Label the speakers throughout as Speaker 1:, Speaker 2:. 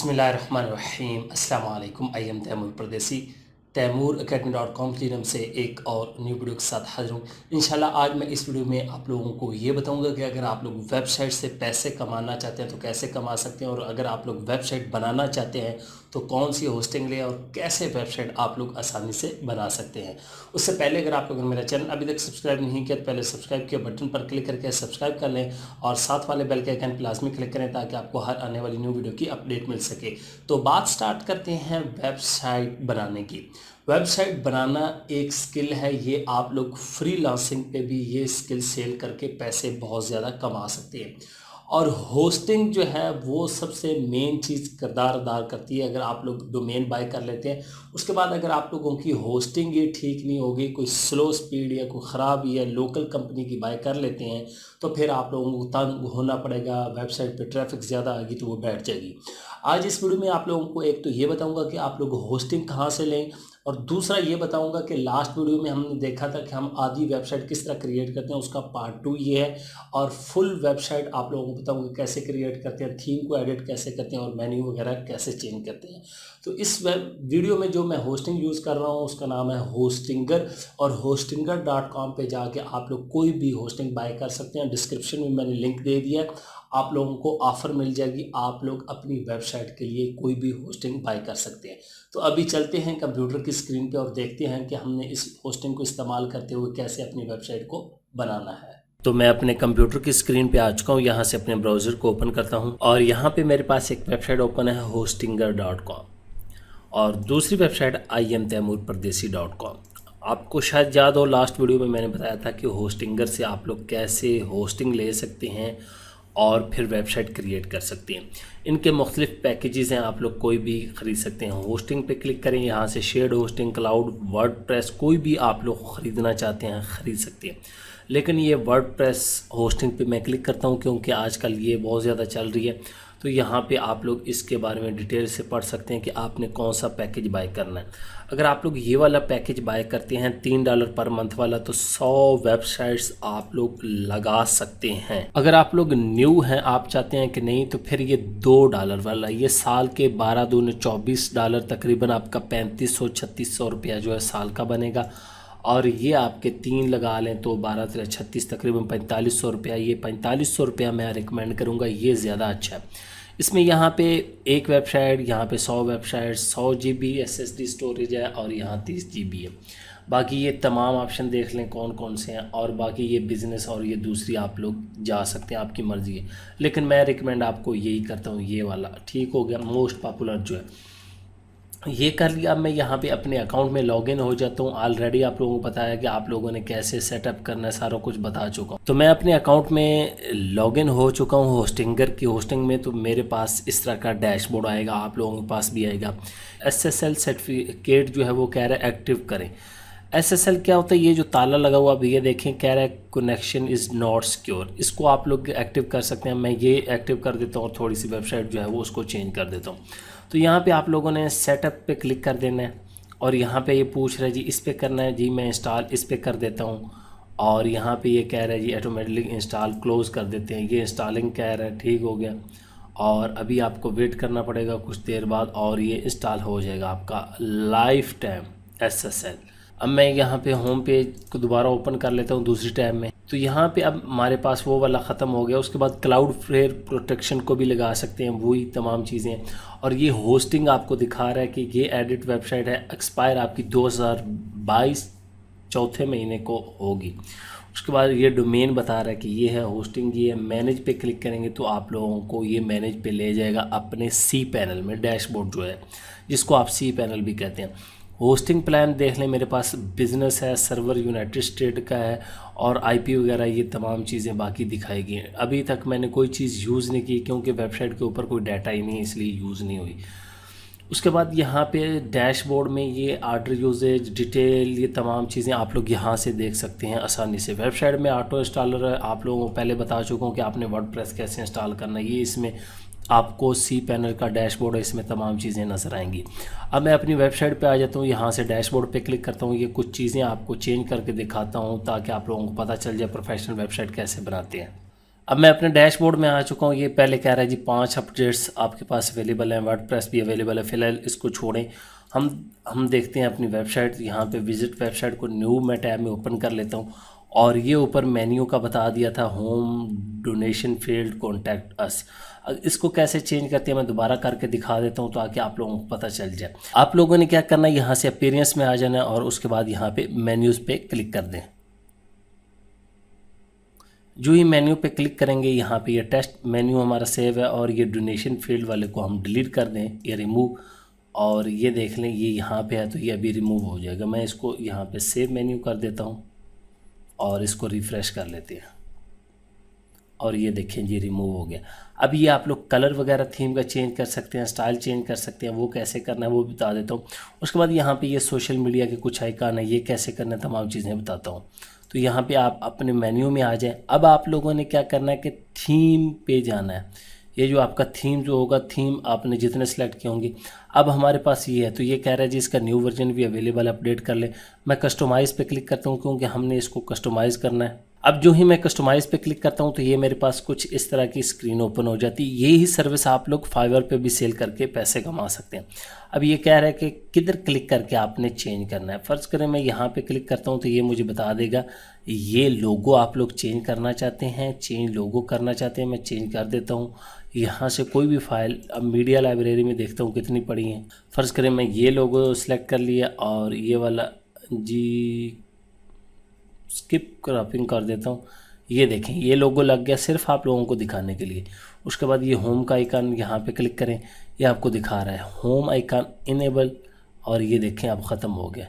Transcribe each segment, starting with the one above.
Speaker 1: बिस्मिल्लाहिर्रहमानिर्रहीम अस्सलाम वालेकुम। आई एम तैमूर परदेसी तैमूरacademy.com के नाम से एक और न्यू वीडियो के साथ हाजिर हूँ। इंशाल्लाह आज मैं इस वीडियो में आप लोगों को ये बताऊंगा कि अगर आप लोग वेबसाइट से पैसे कमाना चाहते हैं तो कैसे कमा सकते हैं, और अगर आप लोग वेबसाइट बनाना चाहते हैं तो कौन सी होस्टिंग लें और कैसे वेबसाइट आप लोग आसानी से बना सकते हैं। उससे पहले अगर आप लोगों ने मेरा चैनल अभी तक सब्सक्राइब नहीं किया तो पहले सब्सक्राइब के बटन पर क्लिक करके सब्सक्राइब कर लें और साथ वाले बेल के आइकन पर लाजमी क्लिक करें ताकि आपको हर आने वाली न्यू वीडियो की अपडेट मिल सके। तो बात स्टार्ट करते हैं वेबसाइट बनाने की। वेबसाइट बनाना एक स्किल है, ये आप लोग फ्रीलांसिंग पे भी ये स्किल सेल करके पैसे बहुत ज़्यादा कमा सकते हैं। और होस्टिंग जो है वो सबसे मेन चीज़ किरदार अदा करती है। अगर आप लोग डोमेन बाय कर लेते हैं, उसके बाद अगर आप लोगों की होस्टिंग ये ठीक नहीं होगी, कोई स्लो स्पीड या कोई ख़राब या लोकल कंपनी की बाय कर लेते हैं, तो फिर आप लोगों को तंग होना पड़ेगा। वेबसाइट पे ट्रैफिक ज़्यादा आएगी तो वो बैठ जाएगी। आज इस वीडियो में आप लोगों को एक तो ये बताऊंगा कि आप लोग होस्टिंग कहाँ से लें, और दूसरा ये बताऊंगा कि लास्ट वीडियो में हमने देखा था कि हम आधी वेबसाइट किस तरह क्रिएट करते हैं, उसका पार्ट 2 ये है। और फुल वेबसाइट आप लोगों को बताऊंगा कैसे क्रिएट करते हैं, थीम को एडिट कैसे करते हैं और मेन्यू वगैरह कैसे चेंज करते हैं। तो इस वीडियो में जो मैं होस्टिंग यूज़ कर रहा हूँ उसका नाम है होस्टिंगर, और hostinger.com पे जाके आप लोग कोई भी होस्टिंग बाय कर सकते हैं। डिस्क्रिप्शन में मैंने लिंक दे दिया है, आप लोगों को ऑफ़र मिल जाएगी, आप लोग अपनी वेबसाइट के लिए कोई भी होस्टिंग बाय कर सकते हैं। तो अभी चलते हैं कंप्यूटर की स्क्रीन पे और देखते हैं कि हमने इस होस्टिंग को इस्तेमाल करते हुए कैसे अपनी वेबसाइट को बनाना है। तो मैं अपने कंप्यूटर की स्क्रीन पे आ चुका हूँ, यहाँ से अपने ब्राउज़र को ओपन करता हूँ और यहाँ पे मेरे पास एक वेबसाइट ओपन है hostinger.com, और दूसरी वेबसाइट imtaimurpardesi.com। आपको शायद याद हो लास्ट वीडियो में मैंने बताया था कि होस्टिंगर से आप लोग कैसे होस्टिंग ले सकते हैं और फिर वेबसाइट क्रिएट कर सकते हैं। इनके मुख्तलिफ पैकेजेस हैं, आप लोग कोई भी ख़रीद सकते हैं। होस्टिंग पे क्लिक करें, यहाँ से शेयर्ड होस्टिंग, क्लाउड, वर्डप्रेस, कोई भी आप लोग ख़रीदना चाहते हैं ख़रीद सकते हैं। लेकिन ये वर्डप्रेस होस्टिंग पे मैं क्लिक करता हूँ क्योंकि आजकल ये बहुत ज़्यादा चल रही है। तो यहाँ पे आप लोग इसके बारे में डिटेल से पढ़ सकते हैं कि आपने कौन सा पैकेज बाय करना है। अगर आप लोग ये वाला पैकेज बाय करते हैं $3 पर मंथ वाला, तो 100 वेबसाइट्स आप लोग लगा सकते हैं। अगर आप लोग न्यू हैं, आप चाहते हैं कि नहीं, तो फिर ये $2 वाला, ये साल के 12 दूने $24, तकरीबन आपका 3500-3600 रुपया जो है साल का बनेगा। और ये आपके 3 लगा लें तो 12×3 = 36, तकरीबन 4500 रुपया। ये 4500 रुपया मैं रिकमेंड करूँगा, ये ज़्यादा अच्छा है। इसमें यहाँ पे एक वेबसाइट, यहाँ पे 100 वेबसाइट, 100 GB SSD स्टोरेज है और यहाँ 30 GB है। बाकी ये तमाम ऑप्शन देख लें कौन कौन से हैं, और बाकी ये बिज़नेस और ये दूसरी आप लोग जा सकते हैं, आपकी मर्ज़ी है। लेकिन मैं रिकमेंड आपको यही करता हूँ, ये वाला ठीक हो गया, मोस्ट पॉपुलर जो है ये कर लिया। अब मैं यहाँ पे अपने अकाउंट में लॉगिन हो जाता हूँ। ऑलरेडी आप लोगों को पता है कि आप लोगों ने कैसे सेटअप करना है, सारा कुछ बता चुका हूँ। तो मैं अपने अकाउंट में लॉगिन हो चुका हूँ होस्टिंगर की होस्टिंग में। तो मेरे पास इस तरह का डैशबोर्ड आएगा, आप लोगों के पास भी आएगा। SSL सर्टिफिकेट जो है वो कह रहा है एक्टिव करें। SSL क्या होता है, ये जो ताला लगा हुआ अभी ये देखें, कह रहा है कनेक्शन इज़ नॉट सिक्योर, इसको आप लोग एक्टिव कर सकते हैं। मैं ये एक्टिव कर देता हूँ और थोड़ी सी वेबसाइट जो है वो उसको चेंज कर देता हूँ। तो यहाँ पे आप लोगों ने सेटअप पे क्लिक कर देना है, और यहाँ पे ये पूछ रहा है जी इस पे करना है, जी मैं इंस्टॉल इस पे कर देता हूँ। और यहाँ पे ये कह रहा है जी ऑटोमेटिकली इंस्टॉल क्लोज़ कर देते हैं, ये इंस्टॉलिंग कह रहा है, ठीक हो गया। और अभी आपको वेट करना पड़ेगा कुछ देर बाद, और ये इंस्टॉल हो जाएगा आपका लाइफ टाइम SSL। अब मैं यहाँ पे होम पेज को दोबारा ओपन कर लेता हूँ दूसरी टैब में। तो यहाँ पे अब हमारे पास वो वाला ख़त्म हो गया। उसके बाद क्लाउड फ्लेयर प्रोटेक्शन को भी लगा सकते हैं, वही तमाम चीज़ें। और ये होस्टिंग आपको दिखा रहा है कि ये एडिट वेबसाइट है, एक्सपायर आपकी 2022 चौथे महीने को होगी। उसके बाद ये डोमेन बता रहा है कि ये है होस्टिंग, ये मैनेज पे क्लिक करेंगे तो आप लोगों को ये मैनेज पे ले जाएगा अपने cPanel में, डैशबोर्ड जो है जिसको आप cPanel भी कहते हैं। होस्टिंग प्लान देख लें, मेरे पास बिज़नेस है, सर्वर यूनाइटेड स्टेट का है, और IP वगैरह ये तमाम चीज़ें बाकी दिखाएगी। अभी तक मैंने कोई चीज़ यूज़ नहीं की क्योंकि वेबसाइट के ऊपर कोई डाटा ही नहीं है, इसलिए यूज़ नहीं हुई। उसके बाद यहाँ पे डैशबोर्ड में ये ऑर्डर यूजेज डिटेल, ये तमाम चीज़ें आप लोग यहाँ से देख सकते हैं आसानी से। वेबसाइट में ऑटो इंस्टॉलर है, आप लोगों को पहले बता चुका हूँ कि आपने वर्डप्रेस कैसे इंस्टॉल करना है। ये इसमें आपको cPanel का डैशबोर्ड है, इसमें तमाम चीज़ें नज़र आएंगी। अब मैं अपनी वेबसाइट पे आ जाता हूँ, यहाँ से डैशबोर्ड पे क्लिक करता हूँ। ये कुछ चीज़ें आपको चेंज करके दिखाता हूँ ताकि आप लोगों को पता चल जाए प्रोफेशनल वेबसाइट कैसे बनाते हैं। अब मैं अपने डैशबोर्ड में आ चुका हूँ। ये पहले कह रहा है जी 5 अपडेट्स आपके पास अवेलेबल हैं, वर्डप्रेस भी अवेलेबल है। फिलहाल इसको छोड़ें, हम देखते हैं अपनी वेबसाइट। यहाँ पे विजिट वेबसाइट को न्यू मैं टैब में ओपन कर लेता हूँ और ये ऊपर मेन्यू का बता दिया था home donation field contact us. इसको कैसे चेंज करते हैं मैं दोबारा करके दिखा देता हूँ ताकि आप लोगों को पता चल जाए। आप लोगों ने क्या करना है, यहाँ से अपीयरेंस में आ जाना है और उसके बाद यहाँ पे मेन्यूज़ पे क्लिक कर दें। जो ही मेन्यू पे क्लिक करेंगे यहाँ पे ये टेस्ट मेन्यू हमारा सेव है और ये डोनेशन फील्ड वाले को हम डिलीट कर दें, ये रिमूव। और ये देख लें ये यहाँ पे है तो ये अभी रिमूव हो जाएगा। मैं इसको यहाँ पे सेव मेन्यू कर देता हूँ और इसको रिफ़्रेश कर लेते हैं और ये देखें जी रिमूव हो गया। अब ये आप लोग कलर वगैरह थीम का चेंज कर सकते हैं, स्टाइल चेंज कर सकते हैं। वो कैसे करना है वो बता देता हूँ। उसके बाद यहाँ पे ये सोशल मीडिया के कुछ आइकन है, ये कैसे करना है तमाम चीज़ें बताता हूँ। तो यहाँ पे आप अपने मेन्यू में आ जाएं। अब आप लोगों ने क्या करना है कि थीम पे जाना है। ये जो आपका थीम जो होगा, थीम आपने जितने सेलेक्ट किए होंगे, अब हमारे पास ये है तो ये कह रहा है जी इसका न्यू वर्जन भी अवेलेबल, अपडेट कर ले। मैं कस्टमाइज़ पे क्लिक करता हूँ क्योंकि हमने इसको कस्टमाइज़ करना है। अब जो ही मैं कस्टमाइज़ पे क्लिक करता हूँ तो ये मेरे पास कुछ इस तरह की स्क्रीन ओपन हो जाती है। यही सर्विस आप लोग फाइवर पे भी सेल करके पैसे कमा सकते हैं। अब ये कह रहा है कि किधर क्लिक करके आपने चेंज करना है। फ़र्ज़ करें मैं यहाँ पे क्लिक करता हूँ तो ये मुझे बता देगा ये लोगो आप लोग चेंज करना चाहते हैं, चेंज लोगो करना चाहते हैं। मैं चेंज कर देता हूँ। यहाँ से कोई भी फाइल, अब मीडिया लाइब्रेरी में देखता हूँ कितनी पड़ी हैं। फ़र्ज़ करें मैं ये लोगो सेलेक्ट कर लिया और ये वाला जी स्किप क्रॉपिंग कर देता हूँ। ये देखें ये लोगो लग गया सिर्फ आप लोगों को दिखाने के लिए। उसके बाद ये होम का आइकन यहाँ पे क्लिक करें, ये आपको दिखा रहा है होम आइकन इनेबल और ये देखें अब ख़त्म हो गया।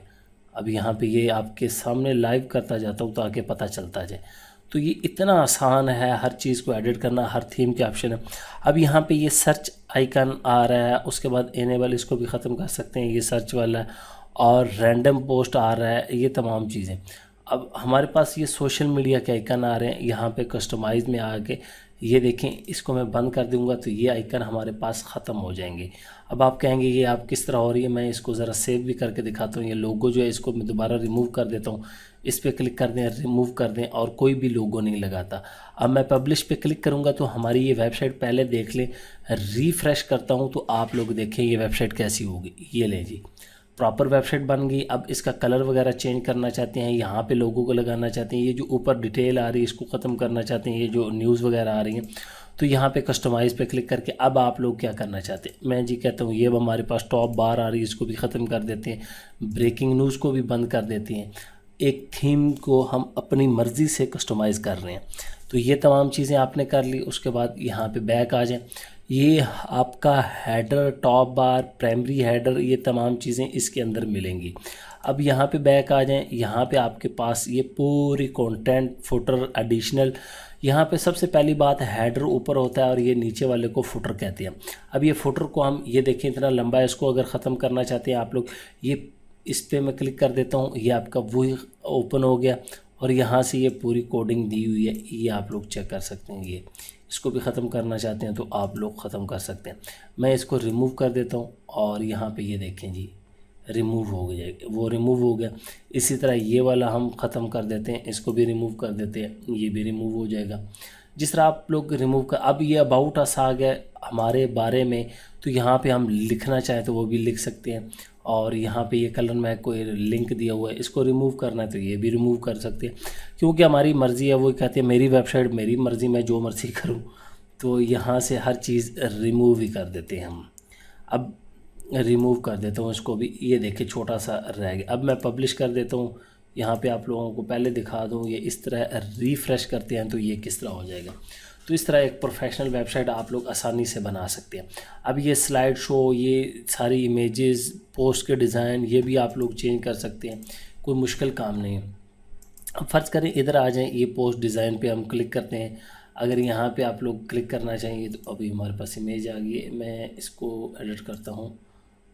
Speaker 1: अब यहाँ पे ये आपके सामने लाइव करता जाता हूँ ताकि पता चलता जाए। तो ये इतना आसान है हर चीज़ को एडिट करना, हर थीम के ऑप्शन है। अब यहाँ पे ये सर्च आइकन आ रहा है, उसके बाद इनेबल इसको भी ख़त्म कर सकते हैं, ये सर्च वाला है। और रैंडम पोस्ट आ रहा है, ये तमाम चीज़ें। अब हमारे पास ये सोशल मीडिया के आइकन आ रहे हैं यहाँ पे कस्टमाइज़ में आके। ये देखें इसको मैं बंद कर दूंगा तो ये आइकन हमारे पास ख़त्म हो जाएंगे। अब आप कहेंगे ये आप किस तरह हो रही है, मैं इसको ज़रा सेव भी करके दिखाता हूँ। ये लोगो जो है इसको मैं दोबारा रिमूव कर देता हूँ। इस पर क्लिक कर दें, रिमूव कर दें और कोई भी लोगो नहीं लगाता। अब मैं पब्लिश पे क्लिक करूँगा तो हमारी ये वेबसाइट पहले देख लें। रिफ़्रेश करता हूँ तो आप लोग देखें ये वेबसाइट कैसी होगी। ये लें जी प्रॉपर वेबसाइट बन गई। अब इसका कलर वगैरह चेंज करना चाहते हैं, यहाँ पे लोगों को लगाना चाहते हैं, ये जो ऊपर डिटेल आ रही है इसको ख़त्म करना चाहते हैं, ये जो न्यूज़ वगैरह आ रही हैं तो यहाँ पे कस्टमाइज़ पे क्लिक करके अब आप लोग क्या करना चाहते हैं। मैं जी कहता हूँ ये हमारे पास टॉप बार आ रही है इसको भी ख़त्म कर देते हैं, ब्रेकिंग न्यूज़ को भी बंद कर देते हैं। एक थीम को हम अपनी मर्ज़ी से कस्टमाइज़ कर रहे हैं। तो ये तमाम चीज़ें आपने कर ली। उसके बाद यहाँ पे बैक आ जाएं। ये आपका हेडर, टॉप बार, प्राइमरी हेडर, ये तमाम चीज़ें इसके अंदर मिलेंगी। अब यहाँ पे बैक आ जाएं। यहाँ पे आपके पास ये पूरी कंटेंट, फुटर, एडिशनल। यहाँ पे सबसे पहली बात हेडर ऊपर होता है और ये नीचे वाले को फुटर कहते हैं। अब ये फुटर को हम ये देखें इतना लंबा है, इसको अगर ख़त्म करना चाहते हैं आप लोग, ये इस पर मैं क्लिक कर देता हूँ, ये आपका वही ओपन हो गया और यहाँ से ये पूरी कोडिंग दी हुई है, ये आप लोग चेक कर सकते हैं। ये इसको भी ख़त्म करना चाहते हैं तो आप लोग ख़त्म कर सकते हैं। मैं इसको रिमूव कर देता हूँ और यहाँ पे ये देखें जी रिमूव हो गया, वो रिमूव हो गया। इसी तरह ये वाला हम ख़त्म कर देते हैं, इसको भी रिमूव कर देते हैं, ये भी रिमूव हो जाएगा। जिस तरह आप लोग रिमूव कर, अब ये अबाउट अस आ गया हमारे बारे में, तो यहाँ पे हम लिखना चाहें तो वो भी लिख सकते हैं। और यहाँ पे ये कलर में कोई लिंक दिया हुआ है, इसको रिमूव करना है तो ये भी रिमूव कर सकते हैं, क्योंकि हमारी मर्ज़ी है। वो कहते हैं मेरी वेबसाइट मेरी मर्ज़ी, मैं जो मर्ज़ी करूँ। तो यहाँ से हर चीज़ रिमूव ही कर देते हैं हम। अब रिमूव कर देता हूँ इसको भी, ये देखिए छोटा सा रह गया। अब मैं पब्लिश कर देता हूँ। यहाँ पे आप लोगों को पहले दिखा दूँ, ये इस तरह रिफ़्रेश करते हैं तो ये किस तरह हो जाएगा। तो इस तरह एक प्रोफेशनल वेबसाइट आप लोग आसानी से बना सकते हैं। अब ये स्लाइड शो, ये सारी इमेजेस, पोस्ट के डिज़ाइन, ये भी आप लोग चेंज कर सकते हैं, कोई मुश्किल काम नहीं है। अब फ़र्ज़ करें इधर आ जाएं, ये पोस्ट डिज़ाइन पे हम क्लिक करते हैं। अगर यहाँ पे आप लोग क्लिक करना चाहेंगे तो अभी हमारे पास इमेज आ गई है। मैं इसको एडिट करता हूँ,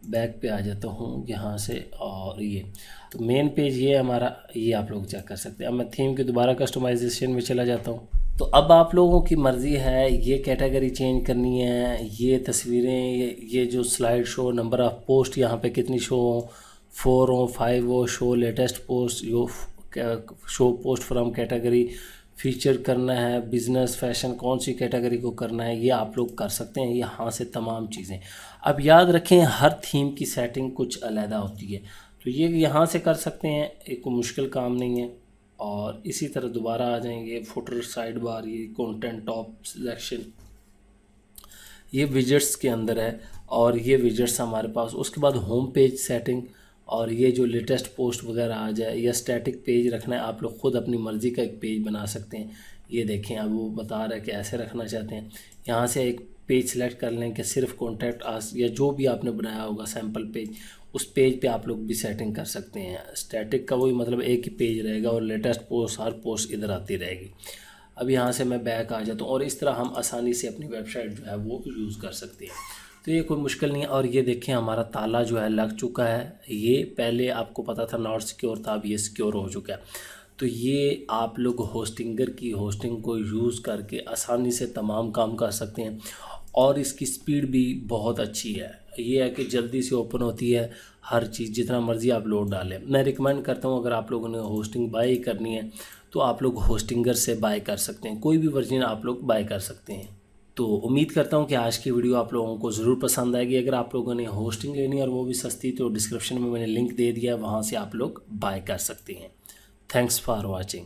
Speaker 1: बैक पे आ जाता हूँ यहाँ से और ये तो मेन पेज ये हमारा, ये आप लोग चेक कर सकते हैं। अब मैं थीम के दोबारा कस्टमाइजेशन में चला जाता हूँ। तो अब आप लोगों की मर्ज़ी है, ये कैटेगरी चेंज करनी है, ये तस्वीरें, ये जो slide show, number of post यहाँ पे कितनी शो हो, 4 हो, 5 हो, show latest post, yo show post from category, feature करना है, बिज़नेस, फैशन, कौन सी कैटेगरी को करना है, ये आप लोग कर सकते हैं यहाँ से तमाम चीज़ें। अब याद रखें हर थीम की सेटिंग कुछ अलहदा होती है, तो ये यहाँ से कर सकते हैं, एक कोई मुश्किल काम नहीं है। और इसी तरह दोबारा आ जाएंगे फुटर, साइड बार, ये कंटेंट, टॉप सिलेक्शन, ये विजेट्स के अंदर है और ये विजेट्स हमारे पास। उसके बाद होम पेज सेटिंग, और ये जो लेटेस्ट पोस्ट वगैरह आ जाए या स्टैटिक पेज रखना है, आप लोग ख़ुद अपनी मर्ज़ी का एक पेज बना सकते हैं। ये देखें अब वो बता रहा है कि ऐसे रखना चाहते हैं। यहाँ से एक पेज सेलेक्ट कर लें कि सिर्फ कॉन्टैक्ट आस या जो भी आपने बनाया होगा सैम्पल पेज, उस पेज पे आप लोग भी सेटिंग कर सकते हैं। स्टैटिक का वही मतलब एक ही पेज रहेगा और लेटेस्ट पोस्ट, हर पोस्ट इधर आती रहेगी। अब यहाँ से मैं बैक आ जाता हूँ और इस तरह हम आसानी से अपनी वेबसाइट जो है वो यूज़ कर सकते हैं। तो ये कोई मुश्किल नहीं है। और ये देखें हमारा ताला जो है लग चुका है। ये पहले आपको पता था नॉट सिक्योर था, अब ये सिक्योर हो चुका है। तो ये आप लोग होस्टिंगर की होस्टिंग को यूज़ करके आसानी से तमाम काम कर सकते हैं और इसकी स्पीड भी बहुत अच्छी है। ये है कि जल्दी से ओपन होती है हर चीज़, जितना मर्ज़ी आप लोड डालें। मैं रिकमेंड करता हूँ अगर आप लोगों ने होस्टिंग बाय करनी है तो आप लोग होस्टिंगर से बाय कर सकते हैं, कोई भी वर्जन आप लोग बाय कर सकते हैं। तो उम्मीद करता हूँ कि आज की वीडियो आप लोगों को ज़रूर पसंद आएगी। अगर आप लोगों ने होस्टिंग लेनी है और वो भी सस्ती, तो डिस्क्रिप्शन में मैंने लिंक दे दिया है, वहाँ से आप लोग बाय कर सकते हैं। Thanks for watching.